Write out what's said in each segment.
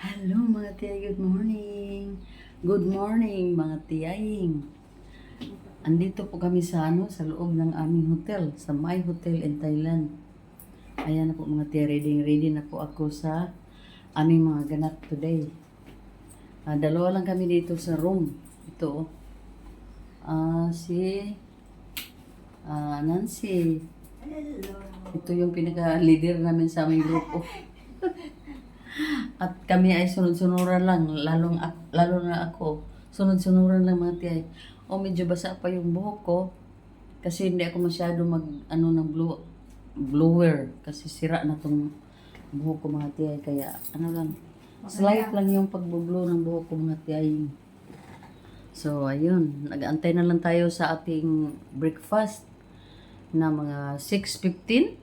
Hello mga tiyay, good morning. Good morning mga tiyaying. Andito po kami sa loob ng aming hotel, sa My Hotel in Thailand. Ayan na po mga tiyay, ready na po ako sa aming mga ganap today. Dalawa lang kami dito sa room. Ito, si Nancy. Hello. Ito yung pinaka-leader namin sa aming grupo. At kami ay sunod-sunuran lang, lalo na ako. Sunod-sunuran lang mga tiyay. Medyo basa pa yung buhok ko kasi hindi ako masyado ng blower kasi sira na tong buhok ko mga tiyay. Kaya slight lang yung pagbublow ng buhok ko mga tiyay. So ayun, nag-aantay na lang tayo sa ating breakfast na mga 6:15.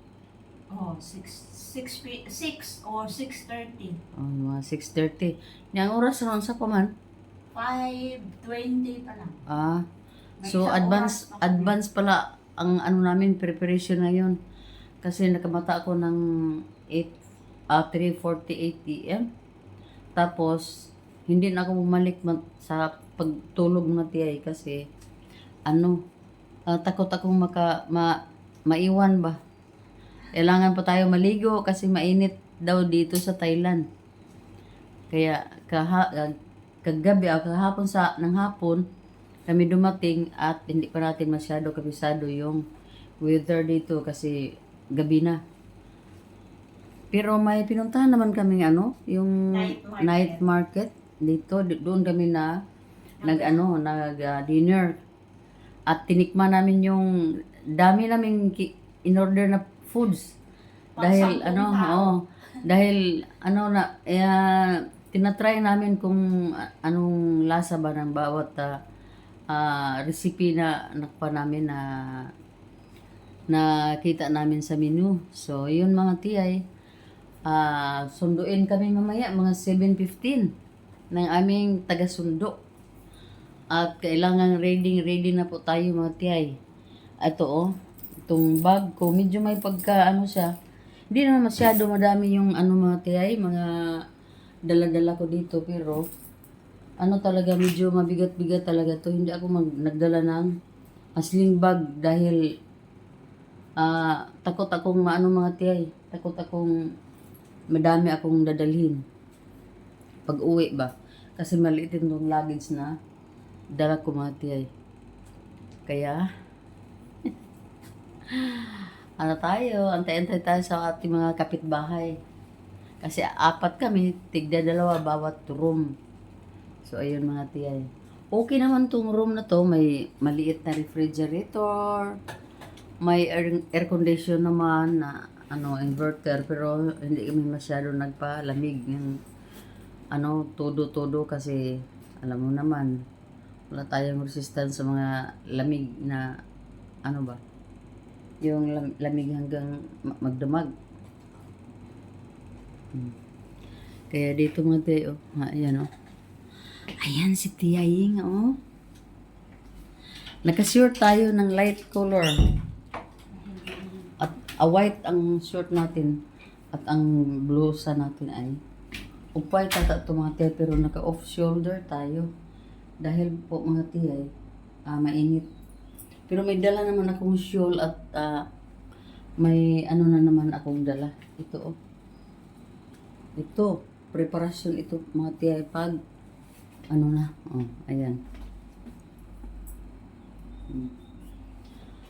Oh, 6 or 6:30. Mga 6:30. Yang oras ron sa paman? 5:20 pa lang. May So isang advance pala ang namin preparation ngayon. Kasi nakamata ako ng 3:48 PM. Tapos hindi na ako bumalik sa pagtulog ng tiyay kasi takot akong maiwan ba. Kailangan pa tayo maligo kasi mainit daw dito sa Thailand. Kaya kagabi kahapon ng hapon kami dumating at hindi pa natin masyado kabisado yung weather dito kasi gabi na. Pero may pinuntahan naman kaming yung night market dito. Doon kami nag dinner. At tinikman namin yung dami naming in-order na foods. Dahil tinatry namin kung anong lasa ba ng bawat recipe na nakpa namin na nakita namin sa menu. So, yun mga tiyay. Sunduin kami mamaya mga 7:15 ng aming taga-sundo. At kailangan ready na po tayo mga tiyay. Ito itong bag ko, medyo may pagka siya. Hindi naman masyado madami yung mga tiyay, mga dala-dala ko dito. Pero talaga medyo mabigat-bigat talaga to. Hindi ako nagdala ng sling bag dahil takot akong mga tiyay. Takot akong madami akong dadalhin pag uwi ba. Kasi maliit yung luggage na dala ko mga tiyay. Kaya antay-antay tayo sa ating mga kapitbahay. Kasi 4 kami, tigda 2 bawat room. So ayun mga tiyay. Okay naman tong room na to, may maliit na refrigerator, may air condition naman na inverter, pero hindi kami masyado nagpalamig ng todo kasi alam mo naman wala tayong resistance sa mga lamig na yung lamig hanggang magdamag. Kaya dito mga tayo, ayan ayan si Tia Ying naka-short tayo ng light color at white ang short natin at ang blusa natin ay upay tata ito mga tiya, pero naka-off shoulder tayo dahil po mga tiya mainit. Pero may dala naman akong shawl at may na naman akong dala. Ito, preparasyon ito mga tiya pag ayan.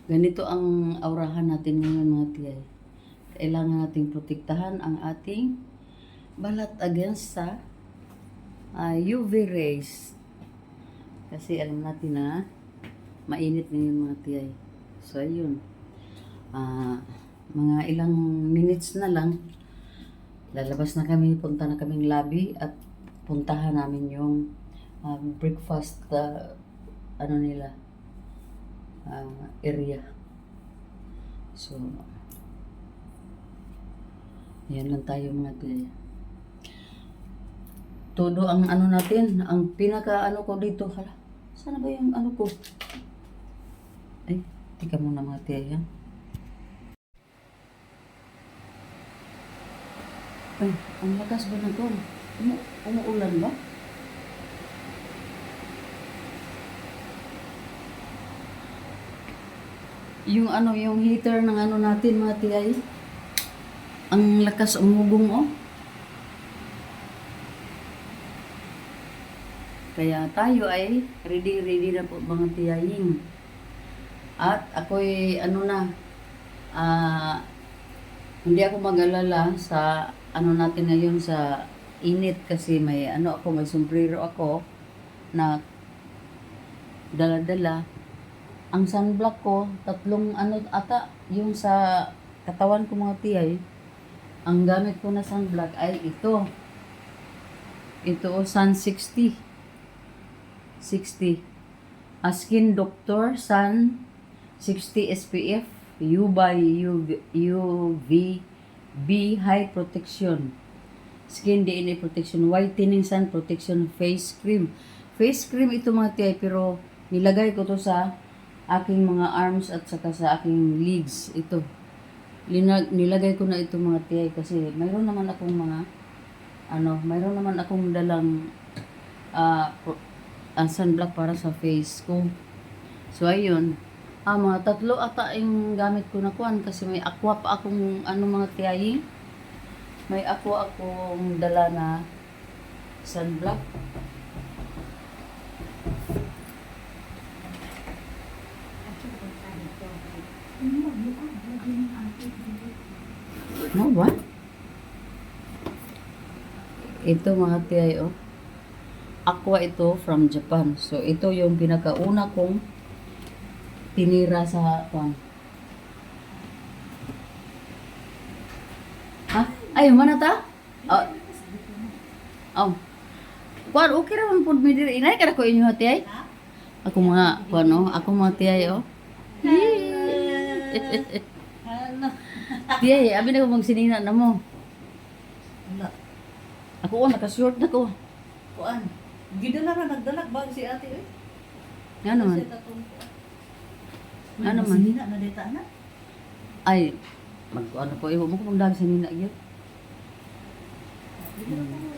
Ganito ang aurahan natin ngayon mga tiya. Kailangan nating protektahan ang ating balat against sa UV rays. Kasi alam natin na mainit ngayon mga tiyay. So ayun. Mga ilang minutes na lang lalabas na kami, punta na kaming lobby at puntahan namin yung breakfast nila area. So yan lang tayo mga tiyay. Todo ang natin, ang pinaka ko dito. Hala, sana ba yung ko? Ay, tika muna mga tiya. Ay, ang lakas ba na to? Umuulan ba? Yung ano, yung heater ng ano natin mga tiyay. Ang lakas umugong oh. Kaya tayo ay ready na po mga tiyaying. At ako'y ano na, hindi ako mag-alala sa ano natin ngayon sa init kasi may ano ako, may sombrero ako na dala-dala. Ang sunblock ko, tatlong ano ata, yung sa katawan ko mga tiyay, ang gamit ko na sunblock ay ito. Ito o, Sun 60. Skin Doctor Sun 60 SPF UVB High Protection Skin DNA Protection Whitening Sun Protection Face Cream. Face cream ito mga tiyay, pero nilagay ko to sa aking mga arms at saka sa aking legs. Ito. Nilagay ko na ito mga tiyay kasi mayroon naman akong dalang sunblock para sa face ko. So ayun. Mga tatlo ata yung gamit ko na kuan kasi may aqua pa akong mga tiyay. May aqua akong dala na sunblock. Ano ba? Ito mga tiyay oh. Aqua ito from Japan. So ito yung pinakauna kong tinira sa kuan. Ha? Ay, mana ta? Oh. Kuan okay ra man pud mi diri. Inay kada ko inyo tiyay. Ako mga kuan oh, ako mga tiyay oh. Hello. Tiyay, abi na ko magsinina na mo. Wala. Ako oh, naka-short na ko. Kuan. Gidala na nagdalag bag si ate eh. Ano man? Kasi tatong kuan. Ano man? Sinina na deta na. Ay, mag-ano ko, iho mo kung dahil sa nina yun.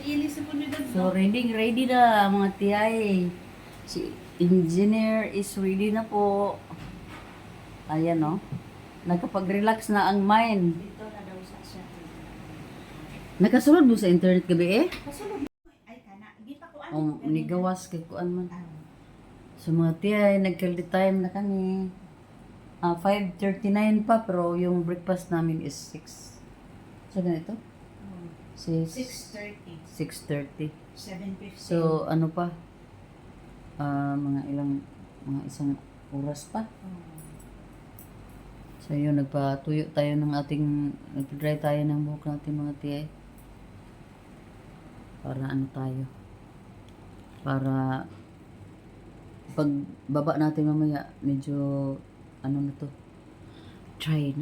Ilis po ni Dad. So, ready na mga tiyay. Si engineer is ready na po. Ayan no. Nagkapag-relax na ang mind. Dito na daw sa siya. Nakasunod mo sa internet gabi eh? Kasulod. Ay kana. Di pa kuan. Nigawas kay kuan man. So mga tiyay, nag-quality time na kami. 5:39 pa, pero yung breakfast namin is 6. So, ganito? 6:30. 6:30. 7:15. So, ano pa? Mga isang oras pa. So, yun, nagpatuyo tayo ng nagpa-dry tayo ng buhok natin mga tiyay. Para ano tayo? Para pag baba natin mamaya, medyo ano na to, dry.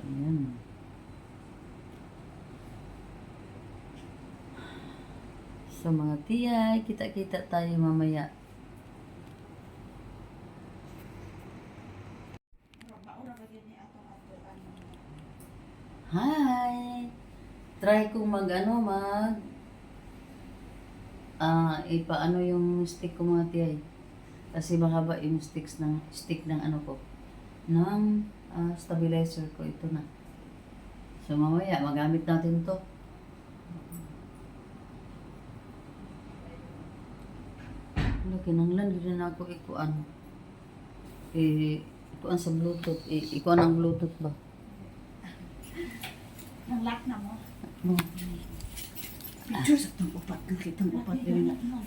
Ayan. So mga tiyay, kita-kita tayo mamaya. Hi! Try kong ipaano yung stick ko mga tiyay. Kasi mahaba yung stick ng ano ko. Ng stabilizer ko. Ito na. So mamaya, magamit natin to. Kinanglan din na ako ikuan. Ikuan sa Bluetooth. Ikuan ang Bluetooth ba? Nang lock na mo. Picture sa itong upat. Nakita ang upat.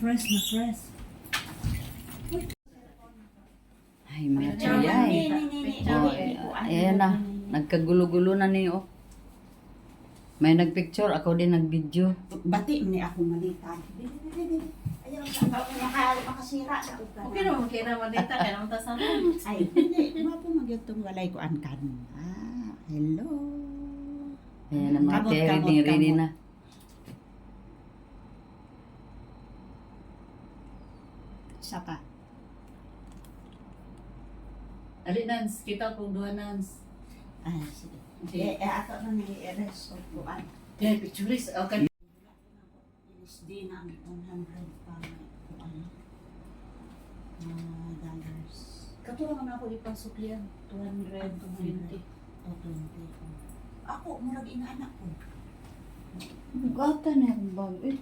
Fresh na fresh. Ay, mga tiyay. Ayan na. Nagkagulo-gulo na niyo. May nagpicture, ako din nagvideo. Bati ni ako malita. Ayaw, makasira sa upan. Okay naman kaya naman dito, kaya naman tayo sa Ay, hindi. Mga po magyutong walay ko an kan. Hello. Ayan na mga Kamot, tiyay. Ready na. Saka. Ali, Nans, kita kung duha, Nans. Ay, sige. Ato na ni Eres o kuan. Kaya pictures, okay. USD na ang 100 pang kuan. Dollars. Katulong naman ako ipasok yan. 220. O 20. Ako, murag inaanak ko. Gata na akong bag. Eh.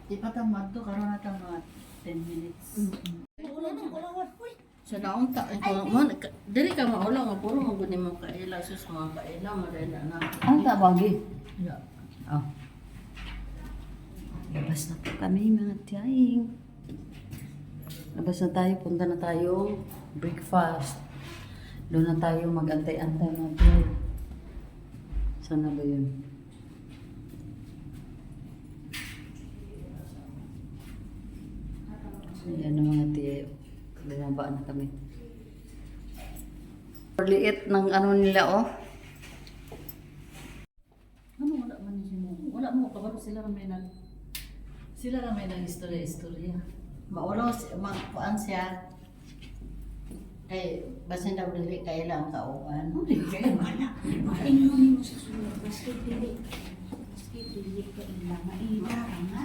Di pa tamad to, karoon na tang mga 10 minutes. Wala nang kulawad. Uy, Sa naong taon ko, man, dili ka maulang, nga puro mo guni mo kaila, sus mga kaila, madala na. Ang tabagi. Yeah. Oh. Labas na po kami mga tiyahing. Labas na tayo, punta na tayo. Breakfast. Doon na tayo mag-antay-antay mga tiyahing. Saan na ba yun? Ayan na mga tiyahing. Bumaba na kami. Liit ng ano nila oh. Ano wala man siya mo? Wala mo, kabalo sila may nag istorya. Maulaw, magpuan siya. Kay, basin daw dili kay lang kauban. hindi kayo anak. Mainunin mo sa sunod. Basket dili. Basket dili ka ila. Maila nga.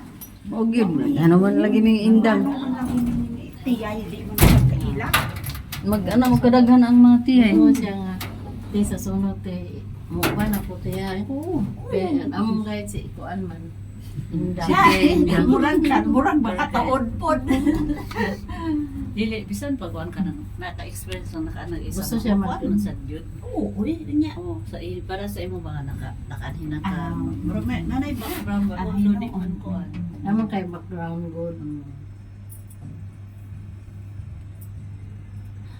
O gyud, ano man lagi ning indang. Ano lang ini tiyay di mo na kaila. Mag-ano magkadaghan ang mga tiyay. Oo siya nga. Di sa sunod, mukha na po tiya. Oo. Kaya, among kahit si Ikuan man. Inda. Sige, indang. Murag makataon po. Dili, bisan pagkuhan ka na, naka-experience na naka-isa. Gusto siya magkuhan mag- sa Diyot. Oo, uli niya. Oo, para sa imo ba nga nakaanhin ka. Murag nanay ba? From ulo di man kuhan. Among kay background good.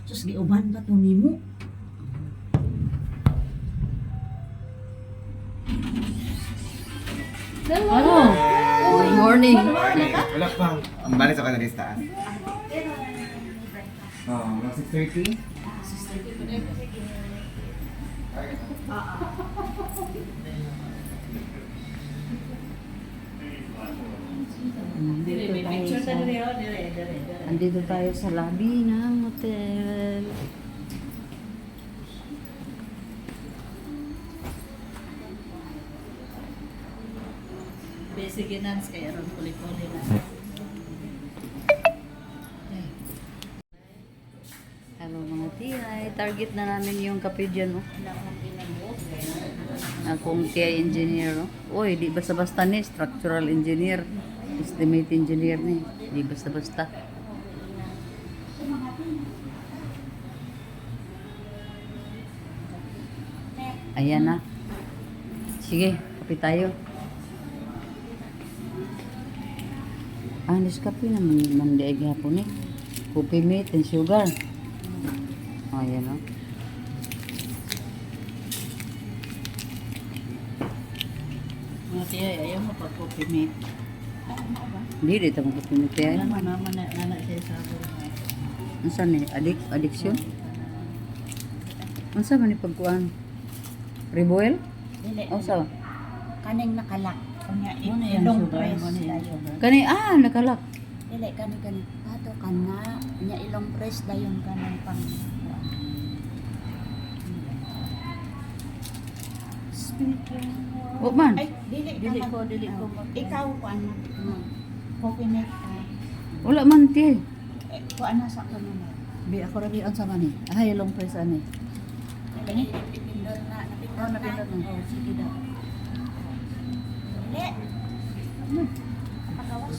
Sus giuban ba to nimo? Ano? Good morning. Wala pa. Ang balik sa kanila sa taas. Mga 6:30? Dili, may picture na dire, oh, dire. Andito tayo sa lobby ng hotel. Basic enhance kaya ron puli-puli na. Hello mga tiyay. Target na namin yung kape dyan. Oh. Akong tiyay engineer. Oh. Uy, di basta-basta ni. Structural engineer. Estimate engineer ni. Di basta-basta. Ayan na. Sige, kape tayo. Nescafe naman mandiay gihapon eh. Coffee mate and sugar. Oh, ayan o. Mga tiya, ayaw mo pag-coffee mate. Hindi, dito mo coffee mate ay. Naman na siya sa ako. Ano saan eh? Addiction? Ano saan man ni pagkuhan? Riboel? Dili. O sa? Kaning nakalak. Kanya Ano yan, ilong sugar? press Ano yan, dayon. sugar? Kani, nakalak. Dili kani ato kana nya ilong press dayon kanang pang O man. Ay, dili Dili ka ko, mag- dili ko. Ikaw kuan man. Coffee mate ka. Wala man tiya. Kuan na sa kanila. Bi ako rabi ang sama ni. Ay, long press ani. Kani napindot na, napindot na. Oh, sige daw. Dili. Pagawas.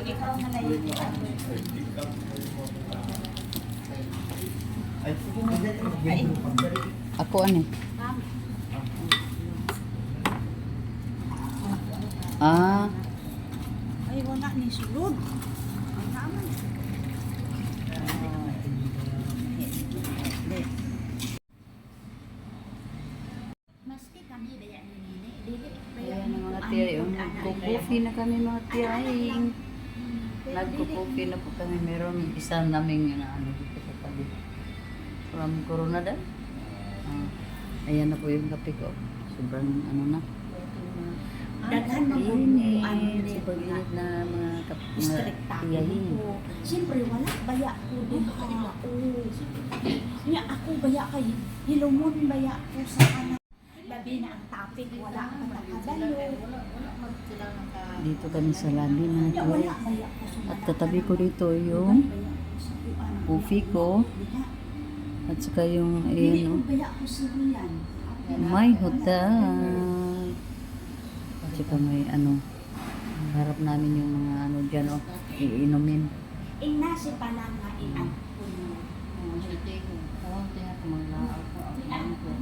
Ikaw na lang. Ay, Ako ano eh. ma'am. Ay, wala ni sulod. Ang naman. Maski kami daya ni Nini, dili Ayan ang mga tiya. Nagko-coffee na kami mga tiyay. Nagko-coffee na po kami. Meron isa naming yun na ano dito sa tabi. From Corona da. Ayan na po yung kape ko. Sobrang ano na. Daghan man po Init. ano Super init na mga strikta tiyahin. ko. Siyempre, wala baya ko din ha. Oo. Nga ako baya kay hilumon baya ko sa kanan. Labi na ang topic, wala ka nakabalo. Dito kami sa labi mga Nga wala tiyahin. baya ko sa At katabi ko dito yung pufi ko. At saka yung, Hindi ayan, ko baya ko sa bulan. may hotel. At saka may ano, harap namin yung mga ano dyan, oh, iinumin. Nasi pala nga ian ko na.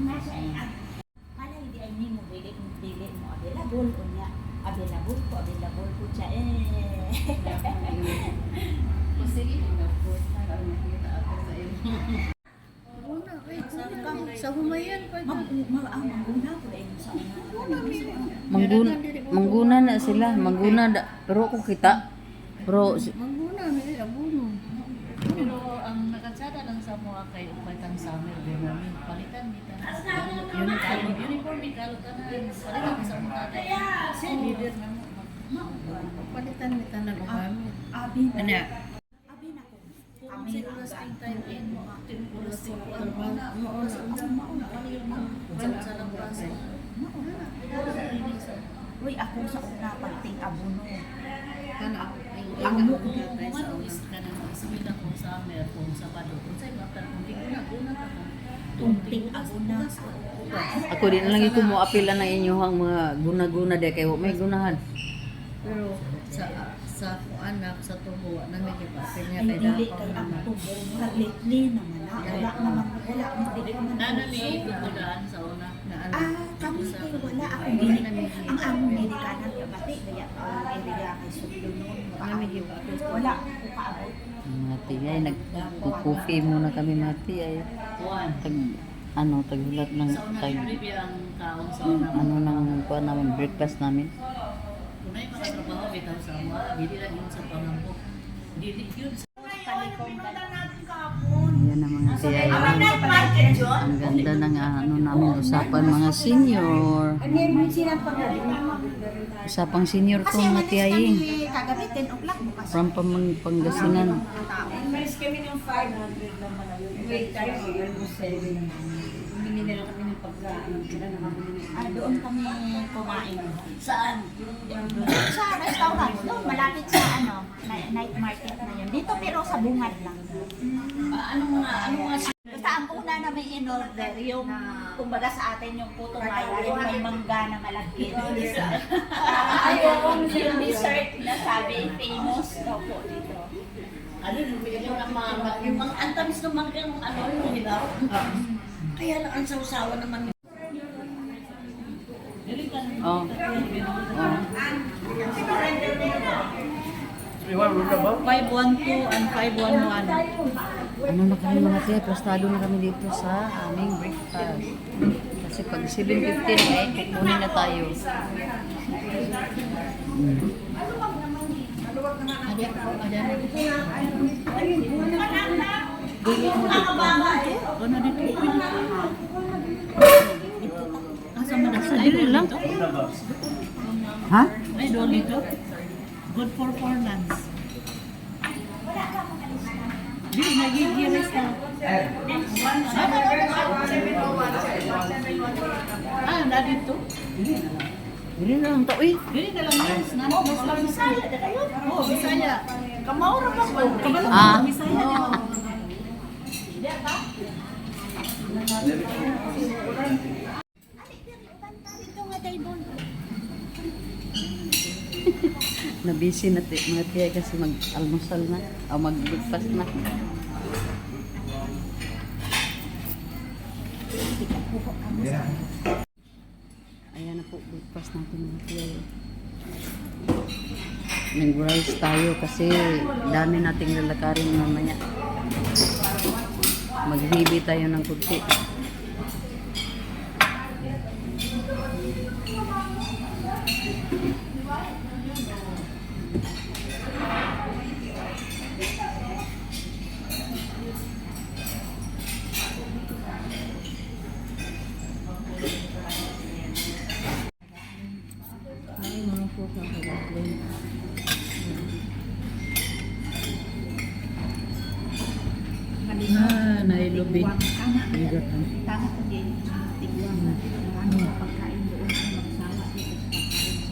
Nasa ian. Pala hindi ay ni mo bili mo available o niya. Available ko siya Sa humayan pa. Maguna ko na sa Mangguna na sila, mangguna da, pero ako kita. Pero Mangguna, may abuno. Pero ang nakatsada lang sa mga kay upatang summer din namin. Palitan kita. Uniform ikalo tanan. Palitan sa mga tatay. Kasi leader na mo. Palitan kita na kami. Abi na. Ano? Abi na ko. Kami lasting time in lasting sa labas. Uy, ako sa una pagting abuno. Kana ang mo ko tatay sa una. Kana ismila ko sa summer kung Sabado. Kung sa iba kung di ko na ka. Tunting abuna. ako din lang ito mo apila ng inyong mga guna-guna de kay may gunahan. Pero sa anak sa tubo na may kipapil niya Ay, kay dili dapat kay ang naman. tubo. Lately naman. Wala naman. Dili naman. Nana may tubulaan sa una na ano. Kami kay wala akong dili. Ang among nilikanan kabati. Kaya ang area kay Suglo noon. Wala ko kaabot. Mga tiyay, nagpupufi muna kami mga tiyay. Kuan. Tagulat ng Sa una libre ang kaon sa una. kuha namin, breakfast namin. Kung ay makatrabaho bitaw sa mga dili lang yun sa pangampo. Dili yun sa Ayan ang mga tiyay. Ang ganda ng namin usapan mga senior. Usapang senior ko mga tiyay. Kagabi 10 o'clock bukas. From Pangasinan. Umalis kami ng 500 naman. Wait, tayo. Humingi nila kami ng pagkain. Doon kami kumain. Saan? Sa restaurant. Doon, malapit sa night market na yun. Dito pero sa bungad lang. Ano nga basta ang una na may in-order, yung kumbaga sa atin yung puto maya, yung may mangga na malagkit. Yung dessert na sabi, famous daw po dito. ano yung mga antamis ng mga yung hilaw. Kaya lang ang sausawa naman. Oh. 512 and 511. Ano na kami mga tiyay, prestado na kami dito sa aming breakfast. Kasi pag 7:15 kukunin na tayo. Dili lang. Ha? Ay, doon dito. Good for 4 months. Di, nagigiris na. Na dito? Dili lang to eh. Dili na lang yan. Mas lang Bisaya. Oo, Bisaya. Kamaura pa ko. Ah. Bisaya. Na-busy na mga tiyay kasi mag-almusal na o mag-breakfast na. Ayan na po, breakfast natin mga tiyay. Nag-rice tayo kasi dami nating lalakarin mamaya. Mag-heavy tayo ng kunti. na ilubi. Tama tama ko din. Tigwang. Ano ang pagkain doon sa magsawa dito sa pagkain.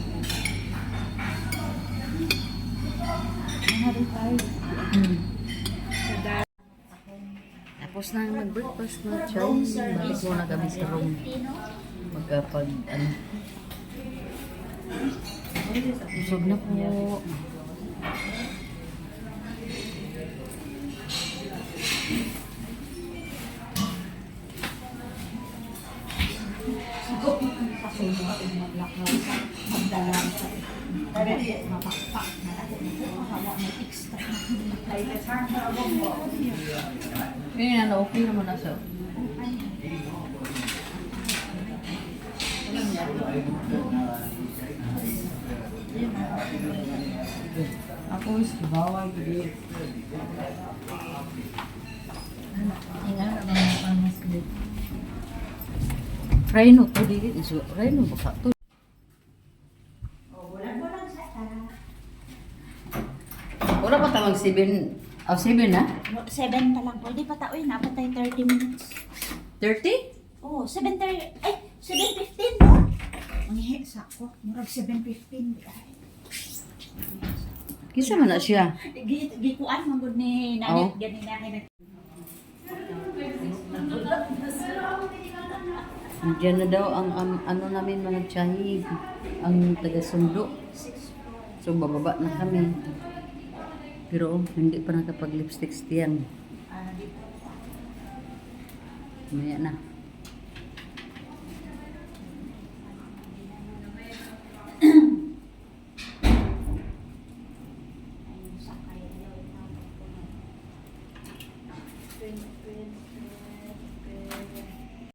Ano rin tayo? Tapos na mag-breakfast na chay. Balik muna kami sa room. Magkapag, ano. Busog na po. Pasunod at maglakaw sa magdalang sa mapakpak na ako nito. Kahawa may extra. Yun na, okay naman na siya. Ako is bawal gid. Inga na mga panas dito. Rhino to dili iso. Rhino ba ka to? Bulan-bulan sa Wala pa tawag 7. Oh, 7 na? 7 pa lang. Pwede pa taoy na. Patay 30 minutes. 30? Oh, 7:30. Ay, 7:15 no? Ang hihi sa ako. Murag 7:15. Ay. Kisa man na siya. Gikuan man gud ni nanit Oh. ganin na. Diyan na daw ang ano namin mga tiyahig, ang taga-sundo. So bababa na kami. Pero hindi pa nakapag-lipstick tiyan. Maya na.